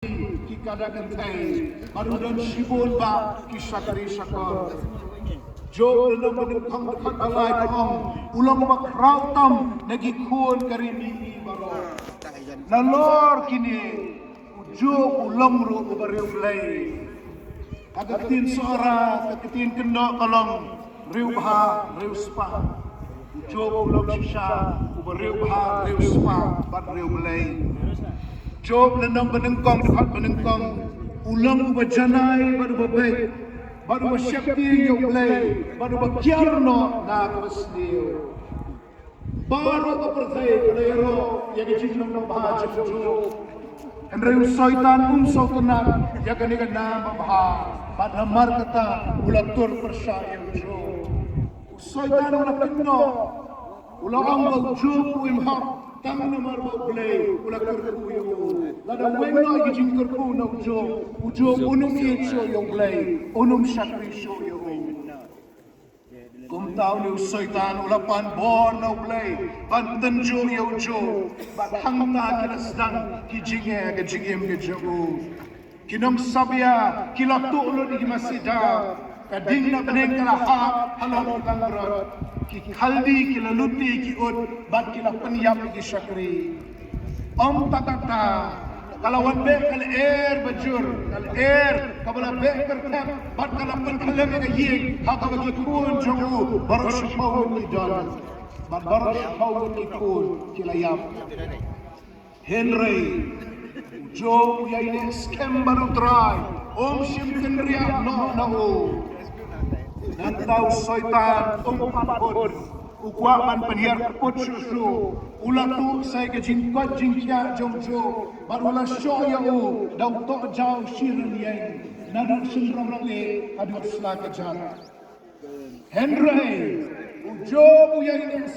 kikadakan tay marudan sibon ba kisakari sakor Job dalam benengkang dekat balai kong ulang bakrautam nagikun karini baro nalor kini Job ulang ru ubariw lay kagatin suara kagatin kena kalong riw baha riw spa Job ulang sisa ubariw baha riw spa bat riw lay Job dalam benengkang dekat benengkang ulang bajanay baru babay baru bersyakti yang mulai, baru berkiarno na kawasliyo. Baru kepercayaan kelero yang dijinong ng baha Job. Henry Soitan sautanat yang kanikan nama baha, padamar kata ulatur persayang Job. Soitan ulang kino, ulang ang Job imhak, tang namar bablay, ulang kerkuyo. Lada wengno gijing kerku na Job unum icho yung blay, unum sakrisyo yung kung tao ni Soitan ulapan bon na blay, pantanjo yung Job, bathangta kinasdang kijingim ke Job. Kinong sabya, kilatulo ni masida, kading na beneng kalahap, halong kangrat, kikaldi, kilaluti, kiut, bat kilapanyap ni sakri. Tatata, kalawan be kal bajur, kal kabala be kertap, bat kalapan kalam yang ying, haka bagi kun jongu, baru syapawun ni dan, baru syapawun ni kun kilayap. Henry, Job yang ini skem baru try, simpen riak no, nantau Soitan, patpun, ukwaman penhiar keput susu, ulatu saya ke jingkot jingkia jongjo, barulah syoya daw to jauh sirin yang, nadang sindrom lagi, aduh selaka jalan. Henry, Job yang ini